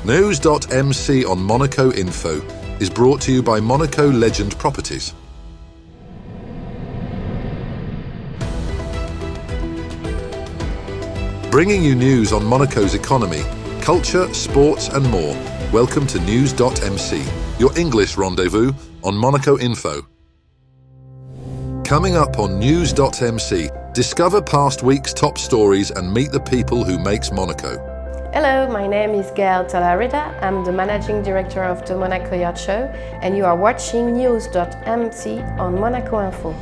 NEWS.MC on Monaco Info is brought to you by Monaco Legend Properties. Bringing you news on Monaco's economy, culture, sports and more. Welcome to NEWS.MC, your English rendezvous on Monaco Info. Coming up on NEWS.MC, discover past week's top stories and meet the people who makes Monaco. Hello, my name is Gaëlle Tallarida. I'm the Managing Director of the Monaco Yacht Show, and you are watching NEWS.MC on Monaco Info.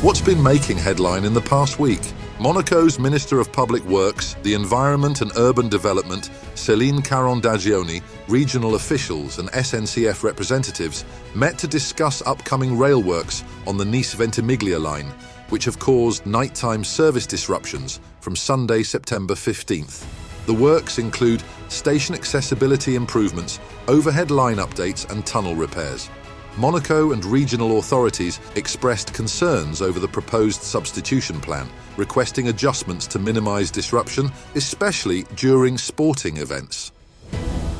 What's been making headline in the past week? Monaco's Minister of Public Works, the Environment and Urban Development, Céline Carondagioni, regional officials and SNCF representatives met to discuss upcoming rail works on the Nice-Ventimiglia line, which have caused nighttime service disruptions from Sunday, September 15th. The works include station accessibility improvements, overhead line updates and tunnel repairs. Monaco and regional authorities expressed concerns over the proposed substitution plan, requesting adjustments to minimise disruption, especially during sporting events.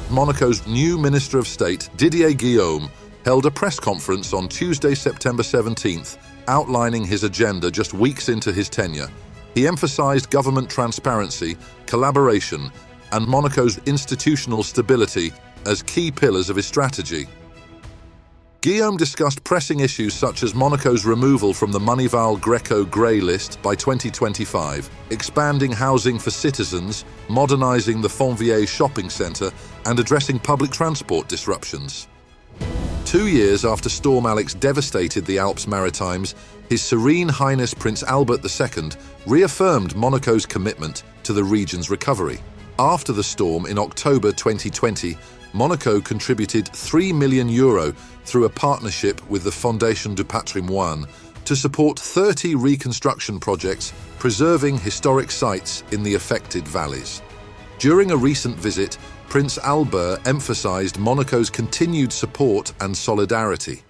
Monaco's new Minister of State, Didier Guillaume, held a press conference on Tuesday, September 17th, outlining his agenda just weeks into his tenure. He emphasised government transparency, collaboration, and Monaco's institutional stability as key pillars of his strategy. Guillaume discussed pressing issues such as Monaco's removal from the Moneyval Greco grey list by 2025, expanding housing for citizens, modernising the Fontvieille shopping centre, and addressing public transport disruptions. 2 years after Storm Alex devastated the Alps Maritimes, His Serene Highness Prince Albert II reaffirmed Monaco's commitment to the region's recovery. After the storm in October 2020, Monaco contributed €3 million through a partnership with the Fondation du Patrimoine to support 30 reconstruction projects preserving historic sites in the affected valleys. During a recent visit, Prince Albert emphasised Monaco's continued support and solidarity.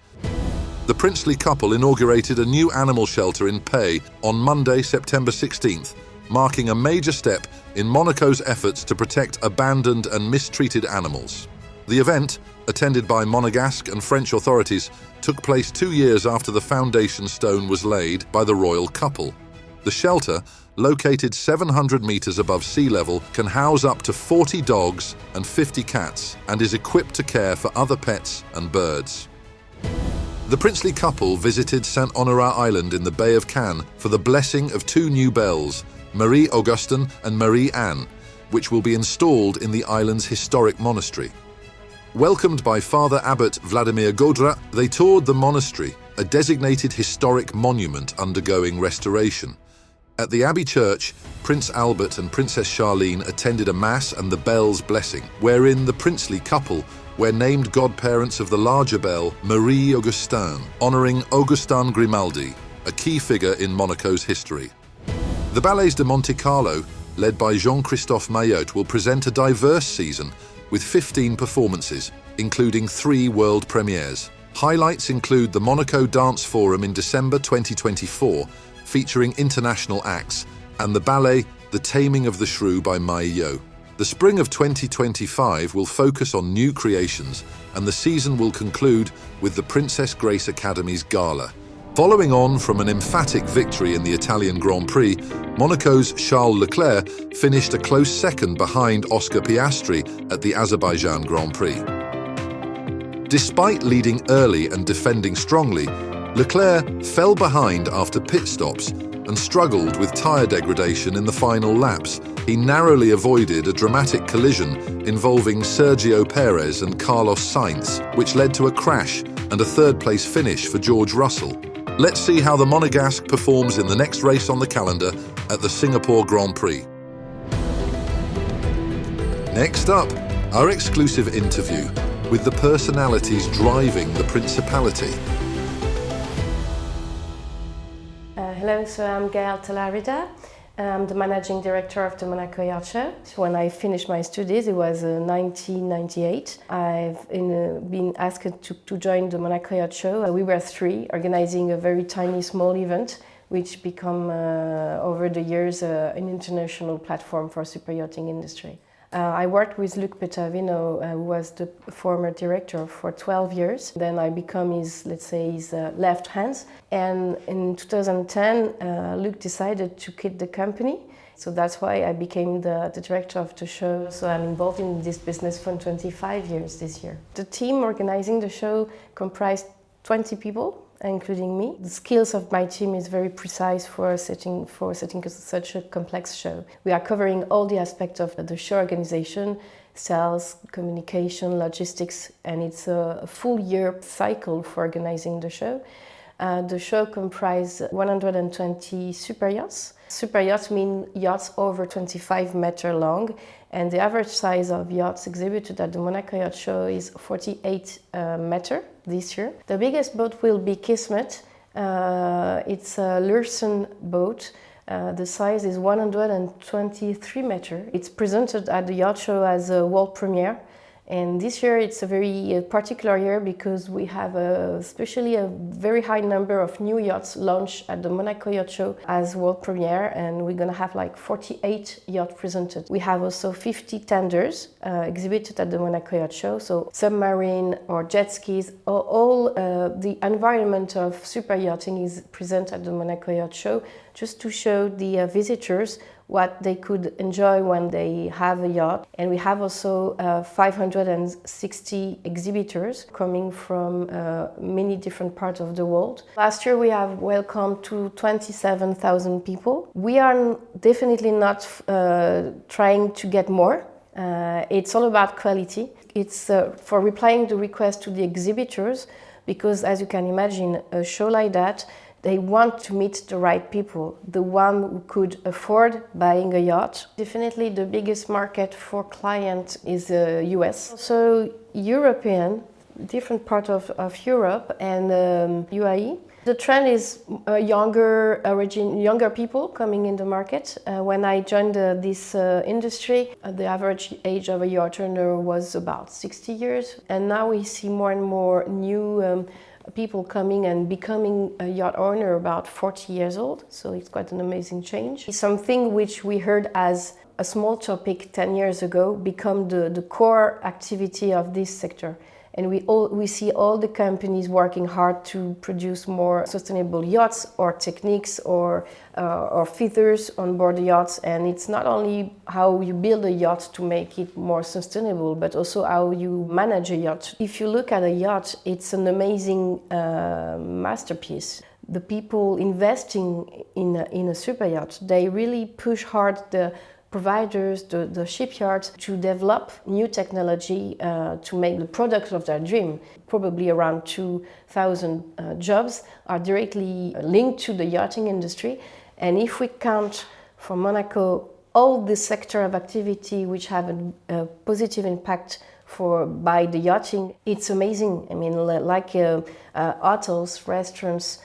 The princely couple inaugurated a new animal shelter in Pay on Monday, September 16th, marking a major step in Monaco's efforts to protect abandoned and mistreated animals. The event, attended by Monegasque and French authorities, took place 2 years after the foundation stone was laid by the royal couple. The shelter, located 700 metres above sea level, can house up to 40 dogs and 50 cats and is equipped to care for other pets and birds. The princely couple visited Saint-Honorat Island in the Bay of Cannes for the blessing of 2 new bells, Marie Augustin and Marie Anne, which will be installed in the island's historic monastery. Welcomed by Father Abbot Vladimir Gaudrat, they toured the monastery, a designated historic monument undergoing restoration. At the Abbey Church, Prince Albert and Princess Charlene attended a mass and the bell's blessing, wherein the princely couple were named godparents of the larger bell, Marie Augustin, honouring Augustin Grimaldi, a key figure in Monaco's history. The Ballets de Monte Carlo, led by Jean-Christophe Mayotte, will present a diverse season with 15 performances, including 3 world premieres. Highlights include the Monaco Dance Forum in December 2024, featuring international acts, and the ballet The Taming of the Shrew by Maillot. The spring of 2025 will focus on new creations, and the season will conclude with the Princess Grace Academy's gala. Following on from an emphatic victory in the Italian Grand Prix, Monaco's Charles Leclerc finished a close second behind Oscar Piastri at the Azerbaijan Grand Prix. Despite leading early and defending strongly, Leclerc fell behind after pit stops and struggled with tyre degradation in the final laps. He narrowly avoided a dramatic collision involving Sergio Perez and Carlos Sainz, which led to a crash and a third-place finish for George Russell. Let's see how the Monegasque performs in the next race on the calendar at the Singapore Grand Prix. Next up, our exclusive interview with the personalities driving the Principality. Hello, so I'm Gaëlle Tallarida. I'm the Managing Director of the Monaco Yacht Show. So when I finished my studies, it was 1998. I've been asked to join the Monaco Yacht Show. We were 3, organizing a very tiny, small event, which became, over the years, an international platform for super yachting industry. I worked with Luc Petavino, who was the former director, for 12 years. Then I become his, let's say, his left hand. And in 2010, Luc decided to quit the company. So that's why I became the director of the show. So I'm involved in this business for 25 years this year. The team organizing the show comprised 20 people, including me. The skills of my team is very precise for setting such a complex show. We are covering all the aspects of the show organization, sales, communication, logistics, and it's a full year cycle for organizing the show. The show comprises 120 super yachts. Super yachts mean yachts over 25 meters long, and the average size of yachts exhibited at the Monaco Yacht Show is 48 meters this year. The biggest boat will be Kismet. It's a Lursen boat. The size is 123 meters. It's presented at the Yacht Show as a world premiere. And this year it's a very particular year because we have especially a very high number of new yachts launched at the Monaco Yacht Show as world premiere, and we're gonna have like 48 yachts presented. We have also 50 tenders exhibited at the Monaco Yacht Show, so submarine or jet skis, all the environment of super yachting is present at the Monaco Yacht Show, just to show the visitors what they could enjoy when they have a yacht. And we have also 560 exhibitors coming from many different parts of the world. Last year we have welcomed to 27,000 people. We are definitely not trying to get more. It's all about quality. It's for replying the request to the exhibitors, because as you can imagine, a show like that, they want to meet the right people, the one who could afford buying a yacht. Definitely the biggest market for clients is the US. So European, different part of Europe and UAE. The trend is younger people coming in the market. When I joined this industry, the average age of a yacht owner was about 60 years. And now we see more and more new people coming and becoming a yacht owner about 40 years old, so it's quite an amazing change. Something which we heard as a small topic 10 years ago become the core activity of this sector. And we see all the companies working hard to produce more sustainable yachts or techniques or features on board the yachts. And it's not only how you build a yacht to make it more sustainable, but also how you manage a yacht. If you look at a yacht, it's an amazing masterpiece. The people investing in a super yacht, they really push hard the providers, the shipyards, to develop new technology to make the product of their dream. Probably around 2,000 jobs are directly linked to the yachting industry. And if we count for Monaco all the sector of activity which have a positive impact by the yachting, it's amazing. I mean, like hotels, restaurants,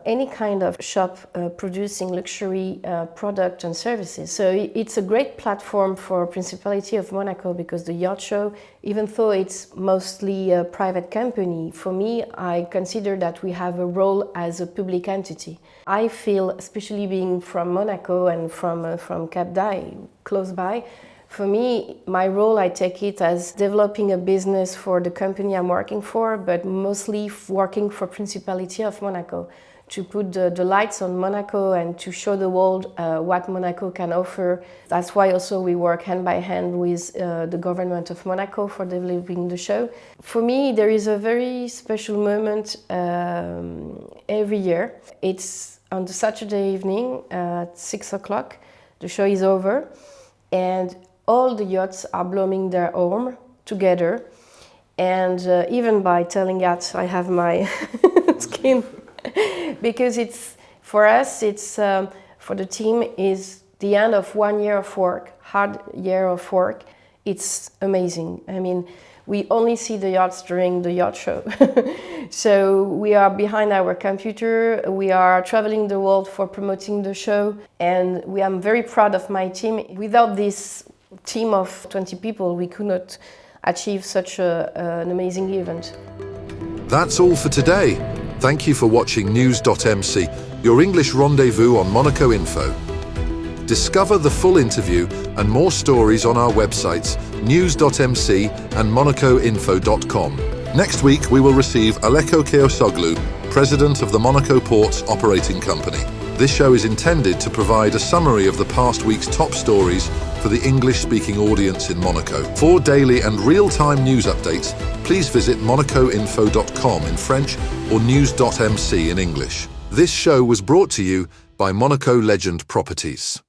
any kind of shop producing luxury product and services. So it's a great platform for Principality of Monaco, because the yacht show, even though it's mostly a private company, for me, I consider that we have a role as a public entity. I feel, especially being from Monaco and from Cap d'Aille, close by, for me, my role, I take it as developing a business for the company I'm working for, but mostly working for Principality of Monaco, to put the lights on Monaco and to show the world what Monaco can offer. That's why also we work hand by hand with the government of Monaco for developing the show. For me, there is a very special moment every year. It's on the Saturday evening at 6 o'clock. The show is over, and all the yachts are blowing their horn together, and even by telling yachts, I have my skin, because it's, for us, it's for the team, is the end of 1 year of work, hard year of work. It's amazing. I mean, we only see the yachts during the yacht show. So we are behind our computer, we are traveling the world for promoting the show, and I'm very proud of my team. Without this team of 20 people, we could not achieve such an amazing event. That's all for today. Thank you for watching NEWS.MC, your English rendezvous on Monaco Info. Discover the full interview and more stories on our websites NEWS.MC and MonacoInfo.com. Next week we will receive Aleko Keosoglu, President of the Monaco Ports Operating Company. This show is intended to provide a summary of the past week's top stories for the English-speaking audience in Monaco. For daily and real-time news updates, please visit MonacoInfo.com in French or NEWS.MC in English. This show was brought to you by Monaco Legend Properties.